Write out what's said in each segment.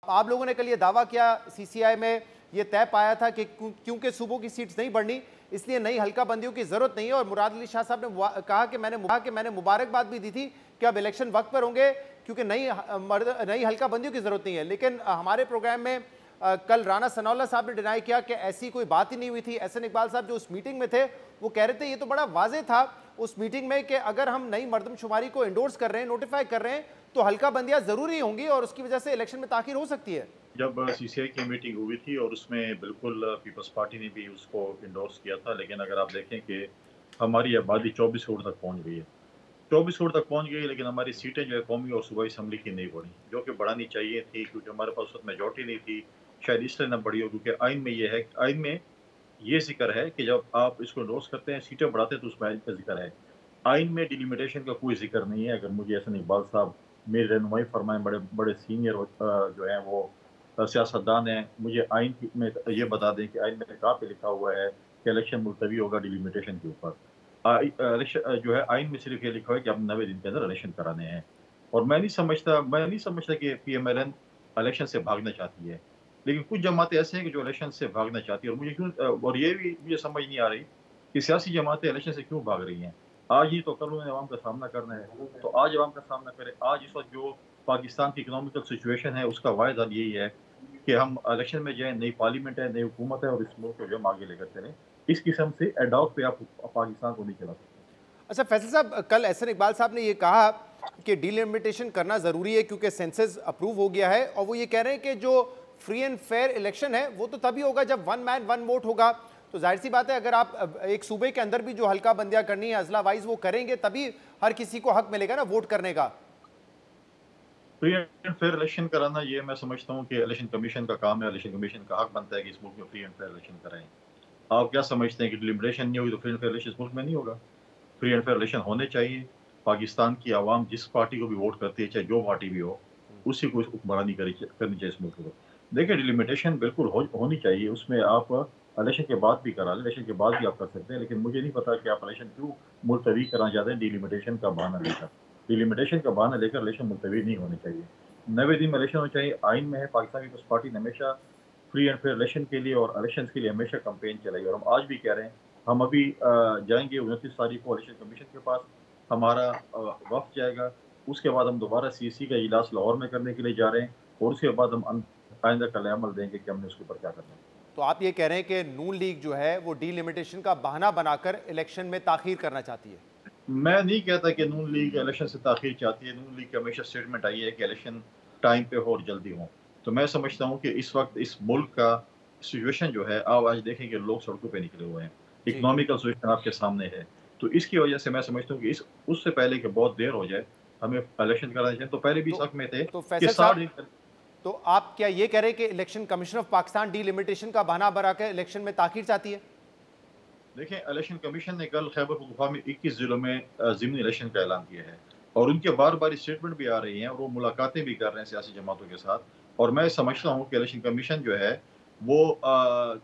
आप लोगों ने कल ये दावा किया, सीसीआई में ये तय पाया था कि क्योंकि सूबों की सीट्स नहीं बढ़नी इसलिए नई हल्का बंदियों की जरूरत नहीं है, और मुराद अली शाह साहब ने कहा कि मैंने मुबारकबाद भी दी थी कि अब इलेक्शन वक्त पर होंगे क्योंकि नई हल्का बंदियों की जरूरत नहीं है। लेकिन हमारे प्रोग्राम में कल राना सनाउल्लाह साहब ने डिनाई किया कि ऐसी कोई बात ही नहीं हुई थी। एहसन इकबाल साहब जो उस मीटिंग में थे वो कह रहे थे, ये तो बड़ा वाजे था उस मीटिंग में कि अगर हम नई मर्दमशुमारी को इंडोर्स कर रहे हैं, नोटिफाई कर रहे हैं, तो हल्का बंदियां जरूरी होंगी और उसकी वजह से इलेक्शन में ताखीर हो सकती है। जब सीसीआई की मीटिंग हुई थी और उसमें बिल्कुल पीपल्स पार्टी ने भी उसको इंडोर्स किया था, लेकिन अगर आप देखें कि हमारी आबादी 24 करोड़ तक पहुंच गई है। 24 करोड़ तक पहुंच गई, लेकिन हमारी सीटें जो है कौमी और सूबाई असम्बली की नहीं बढ़ी, जो कि बढ़ानी चाहिए थी, क्योंकि हमारे पास उस वक्त मेजोरिटी नहीं थी। शायद इसलिए ना बढ़ी हो, क्योंकि आइन में ये है, आइन में ये जिक्र है कि जब आप इसको इंडोर्स करते हैं, सीटें बढ़ाते हैं, तो उसमें आइन का जिक्र है। आइन में डिलिमिटेशन का कोई जिक्र नहीं है। अगर मुझे एहसन इकबाल साहब मेरी रहनुमाई फरमाएं, बड़े बड़े सीनियर जो हैं वो सियासतदान हैं, मुझे आइन में ये बता दें कि आइन में कहाँ पे लिखा हुआ है कि इलेक्शन मुलतवी होगा डिलिमिटेशन के ऊपर। इलेक्शन जो है आइन में सिर्फ ये लिखा हुआ है कि आप 90 दिन के अंदर इलेक्शन कराने हैं। और मैं नहीं समझता कि पीएमएलएन इलेक्शन से भागना चाहती है। लेकिन कुछ जमातें ऐसे हैं कि जो इलेक्शन से भागना चाहती है, और और ये भी मुझे समझ नहीं आ रही कि सियासी जमातें इलेक्शन से क्यों भाग रही हैं। आज ही तो कल उन्हें अवाम का सामना करना है, तो आज अवाम का सामना करें। आज इस वक्त जो पाकिस्तान की इकोनॉमिकल सिचुएशन है, उसका वाहिद हल यही है कि हम इलेक्शन में जाएँ, नई पार्लियामेंट है, नई हुकूमत है, और इस मुल्क को जो हम आगे लेकर चलें। इस किस्म से एडॉक पे आप पाकिस्तान को नहीं चला सकते। अच्छा फैसल साहब, कल एहसन इकबाल साहब ने ये कहा कि डीलिमिटेशन करना ज़रूरी है क्योंकि सेंसस अप्रूव हो गया है, और वो ये कह रहे हैं कि जो फ्री एंड फेयर इलेक्शन है वो तो तभी होगा जब वन मैन वन वोट होगा। तो जाहिर सी बात है, अगर आप एक सूबे के अंदर भी जो हल्का बंदियां करनी है अजला वाइज वो करेंगे, तभी हर किसी को हक मिलेगा ना वोट करने का। फ्री एंड फेयर इलेक्शन कराना, ये मैं समझता हूँ कि इलेक्शन कमीशन का काम है। इलेक्शन कमीशन का हक बनता है कि इस मुल्क में फ्री एंड फेयर इलेक्शन कराएं। आप क्या समझते हैं कि डिलिमिटेशन नहीं होगी तो फ्री एंड फेयर इलेक्शन इस मुल्क में नहीं होगा? फ्री एंड फेयर इलेक्शन होने चाहिए। पाकिस्तान की आवाम जिस पार्टी को भी वोट करती है, चाहे जो पार्टी भी हो, उसी को हुक्मरानी करनी चाहिए इस मुल्क को। देखिए, डिलिमिटेशन बिल्कुल होनी चाहिए। उसमें आप इलेक्शन के बाद भी करा लें, इलेक्शन के बाद भी आप कर सकते हैं, लेकिन मुझे नहीं पता कि आप इलेक्शन क्यों मुलतवी कराना चाहते हैं डिलिमिटेशन का बहाना लेकर। डिलिमिटेशन का बहाना लेकर इलेक्शन मुलतवी नहीं होने चाहिए। 90 दिन में इलेक्शन होना चाहिए। आइन में है, पाकिस्तान पीपल्स पार्टी ने हमेशा फ्री एंड फेयर इलेक्शन के लिए और इलेक्शंस के लिए हमेशा कैंपेन चलाई, और हम आज भी कह रहे हैं। हम अभी जाएँगे 29 तारीख को इलेक्शन कमीशन के पास, हमारा वफ़्द जाएगा। उसके बाद हम दोबारा सीईसी का इजलास लाहौर में करने के लिए जा रहे हैं, और उसके बाद हम आइंदा कल-ए-अमल देंगे कि हमने उसके ऊपर क्या करना है। तो आप ये कह रहे हैं कि नून लीग जो है वो डीलिमिटेशन का बहाना बनाकर इलेक्शन में ताखीर करना चाहती है। मैं नहीं कहता कि नून लीग इलेक्शन से ताख़ीर चाहती है। नून लीग की हमेशा स्टेटमेंट आई है कि इलेक्शन टाइम पे हो और जल्दी हो। तो मैं समझता हूँ कि इस वक़्त इस मुल्क का सिचुएशन जो है, आप आज देखें कि लोग सड़कों पे निकले हुए हैं। जी। इकोनॉमिकल सिचुएशन आपके सामने है। तो इसकी वजह से मैं समझता हूँ कि इस उससे पहले कि बहुत देर हो जाए, हमें इलेक्शन कराने चाहिए। तो पहले भी इस तो हक में थे तो कि फैसल 60 साहब, दिन। तो आप क्या ये कह रहे हैं कि election commission of Pakistan delimitation का बहाना बनाकर इलेक्शन में ताखीर चाहती है? देखें, इलेक्शन कमीशन ने कल खैबर पख्तूनख्वा में 21 ज़िलों में ज़िमनी इलेक्शन का ऐलान किया है, और उनके बार-बार स्टेटमेंट भी आ रही हैं, और वो मुलाकातें भी कर रहे हैं सियासी जमातों के साथ। और मैं समझता हूँ कि इलेक्शन कमीशन जो है वो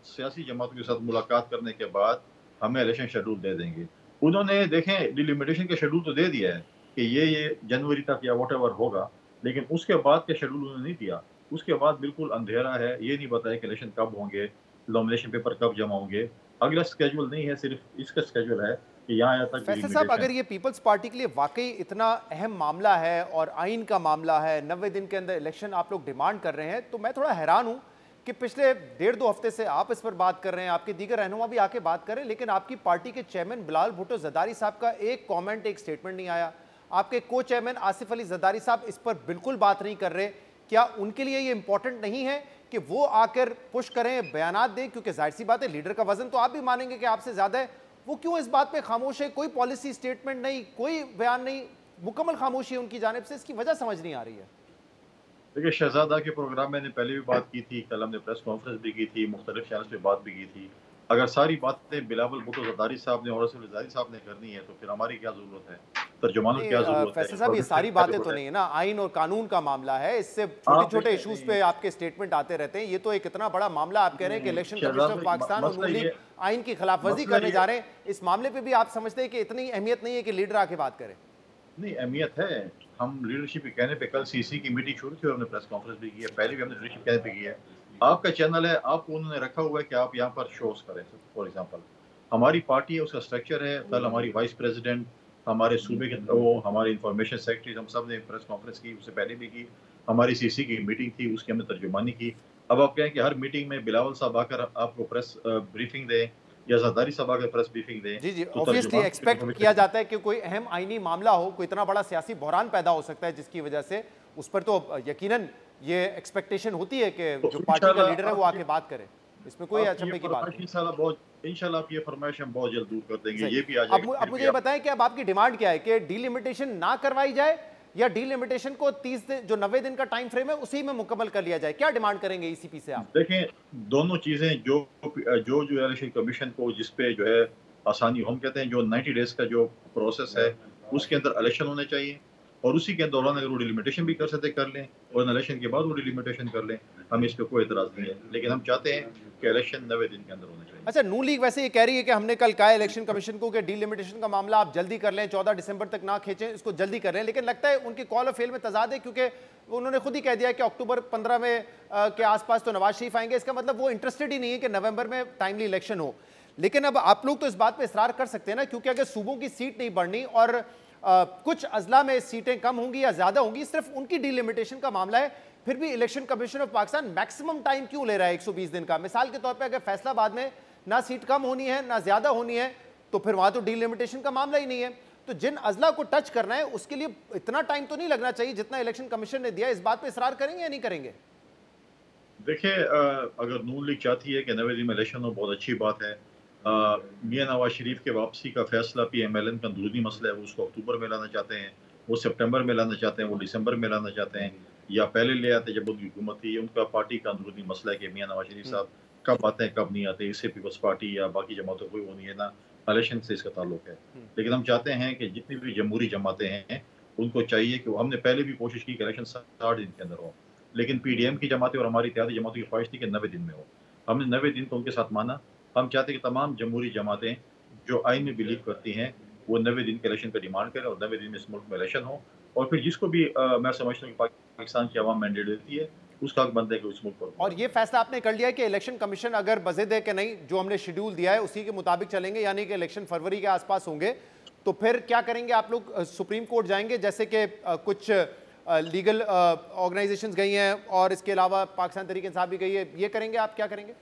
सियासी जमातों के साथ मुलाकात करने के बाद हमें इलेक्शन शेड्यूल दे देंगे। उन्होंने देखें डिलिमिटेशन का शेड्यूल तो दे दिया है कि ये जनवरी तक या व्हाटएवर होगा, लेकिन उसके बाद का शेड्यूल उन्होंने नहीं दिया। उसके बाद बिल्कुल अंधेरा है, ये नहीं बताया कि इलेक्शन कब होंगे, नॉमिनेशन पेपर कब जमा होंगे। अगला शेड्यूल नहीं है, सिर्फ इसका शेड्यूल है कि यहाँ तक फैसल साहब, डिलिमिटेशन। अगर ये पीपल्स पार्टी के लिए वाकई इतना अहम मामला है और आइन का मामला है, 90 दिन के अंदर इलेक्शन आप लोग डिमांड कर रहे हैं, तो मैं थोड़ा हैरान हूं कि पिछले 1.5-2 हफ्ते से आप इस पर बात कर रहे हैं, आपके दीगर रहनुमा भी आके बात कर रहे हैं, लेकिन आपकी पार्टी के चेयरमैन बिलाल भुट्टो जरदारी साहब का एक कॉमेंट, एक स्टेटमेंट नहीं आया। आपके को चेयरमैन आसिफ अली जरदारी साहब इस पर बिल्कुल बात नहीं कर रहे। क्या उनके लिए ये इंपॉर्टेंट नहीं है कि वो आकर पुश करें, बयानात दें? क्योंकि जाहिर सी बात है, लीडर का वजन तो आप भी मानेंगे कि आपसे ज्यादा है। वो क्यों इस बात पे खामोश है? कोई पॉलिसी स्टेटमेंट नहीं, कोई बयान नहीं, मुकम्मल खामोशी है उनकी जानिब से। इसकी वजह समझ नहीं आ रही है। देखिए, शहजादा के प्रोग्राम मैंने पहले भी बात की थी, कल हमने प्रेस कॉन्फ्रेंस भी की थी, मुख्तलिफ चैनल्स पे बात भी की थी। अगर सारी बातें बिलावल भुट्टो जरदारी साहब ने और आसिफ अली जरदारी साहब ने करनी है, तो फिर हमारी क्या ज़रूरत है? तर्जुमानों की नहीं क्या ज़रूरत है? फैसल साहब, ये इंफॉर्मेशन सारी की क्या बातें तो ज़रूरत है? नहीं है ना, आइन और कानून का मामला है। इससे छोटे आप छोटे देखें, इशूज नहीं, पे आपके स्टेटमेंट आते रहते हैं। ये तो एक इतना बड़ा मामला आप कह रहे हैं कि नहीं, इलेक्शन कमीशन ऑफ शहजादा पाकिस्तान और मसला नून लीग ये आइन की खिलाफ वर्जी मसला करने ये जा रहे हैं। इस मामले पे भी आप समझते हैं कि इतनी अहमियत नहीं है कि लीडर आके बात करें? नहीं, अहमियत है। हम लीडरशिप के कहने पे कल सीसी की मीटिंग शुरू थी और हमने प्रेस कॉन्फ्रेंस भी की है। पहले भी हमने लीडरशिप कहने पे की है। आपका चैनल है, आपको उन्होंने रखा हुआ है कि आप यहाँ पर शोज़ करें, फॉर एग्ज़ाम्पल। हमारी पार्टी है, उसका स्ट्रक्चर है, कल हमारी वाइस प्रेज़िडेंट, हमारे सूबे के वो हमारे इन्फॉर्मेशन सेक्रेटरी हम सब ने प्रेस कॉन्फ्रेंस की, उससे पहले भी की। हमारी सीसी की मीटिंग थी, उसकी हमने तर्जुमानी की। अब आप कहें कि हर मीटिंग में बिलावल साहब आकर आपको प्रेस ब्रीफिंग दें या ज़रदारी साहब आकर प्रेस ब्रीफिंग दें, जी, जी, तो ऑब्वियसली तर्जुमान को एक्सपेक्ट किया इन्फॉर्मेशन जाता है कि कोई अहम आईनी मामला हो, कोई इतना बड़ा सियासी बहरान पैदा हो सकता है जिसकी वजह से उस पर तो यकीनन ये एक्सपेक्टेशन होती है कि तो जो पार्टी का लीडर इंशाल्लाह है वो आके बात करे। इसमें कोई आपकी ये अचंभे की बात फरमाइश नहीं। इंशाल्लाह आपकी ये फरमाइश हम बहुत जल्द दूर कर देंगे। सही। ये भी आ अब जाएगा अब फिर मुझे भी ये आप बताएं कि अब आपकी डिमांड क्या है कि डीलिमिटेशन ना करवाई जाए या डीलिमिटेशन को 30 दिन जो 90 दिन का टाइम फ्रेम है उसी में मुकम्मल कर लिया जाए? क्या डिमांड करेंगे ईसीपी से आप? देखें, दोनों चीज़ें जो इलेक्शन कमीशन को जिस पे जो है आसानी हम कहते हैं जो 90 डेज़ का जो प्रोसेस है, उसके अंदर इलेक्शन होने चाहिए और उसी के दौरान अगर वो डिलिमिटेशन भी कर सकते कर लें और इलेक्शन के बाद वो डिलिमिटेशन कर लें, हमें इस पे कोई एतराज़ नहीं है। लेकिन हम चाहते हैं कि इलेक्शन 90 दिन के अंदर होने चाहिए। अच्छा, नून लीग वैसे ये कह रही है कि हमने कल कहा इलेक्शन कमीशन को कि डीलिमिटेशन का मामला आप जल्दी कर लें, 14 दिसंबर तक ना खींचें, इसको जल्दी कर लें, लेकिन लगता है उनकी कॉल और फेल में तजाद है क्योंकि उन्होंने खुद ही कह दिया कि अक्टूबर 15 में के आसपास तो नवाज शरीफ आएंगे। इसका मतलब वो इंटरेस्टेड ही नहीं है कि नवंबर में टाइमली इलेक्शन हो। लेकिन अब आप लोग तो इस बात पर इसरार कर सकते हैं ना, क्योंकि अगर सूबों की सीट नहीं बढ़नी और कुछ अजला में सीटें कम होंगी या ज्यादा होंगी, सिर्फ उनकी डीलिमिटेशन का मामला है, फिर भी election commission of Pakistan maximum time क्यों ले रहा है 120 दिन का? मिसाल के तौर पे अगर फैसलाबाद में ना सीट कम होनी है ना ज्यादा होनी है, तो फिर वहां तो डीलिमिटेशन का मामला ही नहीं है। तो जिन अजला को टच करना है उसके लिए इतना टाइम तो नहीं लगना चाहिए जितना इलेक्शन कमीशन ने दिया। इस बात पे इसरार करेंगे या नहीं करेंगे? देखिए अगर नून लीग चाहती है कि 90 दिन में इलेक्शन हो, बहुत अच्छी बात है। मियां नवाज शरीफ के वापसी का फैसला पीएमएलएन का अंदरूनी मसला है, वो उसको अक्टूबर में लाना चाहते हैं, वो सितंबर में लाना चाहते हैं, वो दिसंबर में लाना चाहते हैं या पहले ले आते जब उनकी हुकूमत थी। उनका पार्टी का अंदरूनी मसला है कि मियां नवाज शरीफ साहब कब आते हैं कब नहीं आते। इससे पीपल्स पार्टी या बाकी जमातों को वो नहीं है ना, इलेक्शन से इसका ताल्लुक है। लेकिन हम चाहते हैं कि जितनी भी जमहूरी जमातें हैं उनको चाहिए कि हमने पहले भी कोशिश की कि इलेक्शन 60 दिन के अंदर हो, लेकिन पीडीएम की जमातें और हमारी इत्तेहादी जमातों की ख्वाहिश थी कि 90 दिन में हो। हमने 90 दिन को उनके साथ माना। हम चाहते हैं कि तमाम जमहूरी जमातें जो आइन में बिलीव करती हैं, वो 90 दिन के इलेक्शन का डिमांड करें और 90 दिन में इस मुल्क में इलेक्शन हो और फिर जिसको भी मैं समझता हूँ कि पाकिस्तान की आवाम मैंडेट देती है, उसका हक बनता है कि इस मुल्क पर और हुकूमत ये करे। फैसला आपने कर लिया है कि इलेक्शन कमीशन अगर बजिद है कि नहीं, जो हमने शेड्यूल दिया है उसी के मुताबिक चलेंगे, यानी कि इलेक्शन फरवरी के आसपास होंगे, तो फिर क्या करेंगे आप लोग? सुप्रीम कोर्ट जाएंगे जैसे कि कुछ लीगल ऑर्गेनाइजेशंस गई हैं और इसके अलावा पाकिस्तान तहरीक इंसाफ भी गई है, ये करेंगे आप? क्या करेंगे?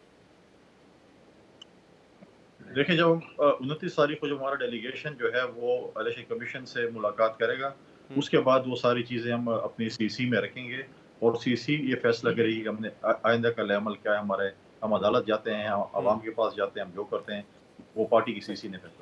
देखिए जब 29 तारीख को जब हमारा डेलीगेशन जो है वो इलेक्शन कमीशन से मुलाकात करेगा, उसके बाद वो सारी चीज़ें हम अपनी सीसी में रखेंगे और सीसी ये फैसला करेगी कि हमने आइंदा का अमल क्या है हमारे। हम अदालत जाते हैं, हम हम्म आवाम के पास जाते हैं, हम जो करते हैं, वो पार्टी की सीसी ने फैसला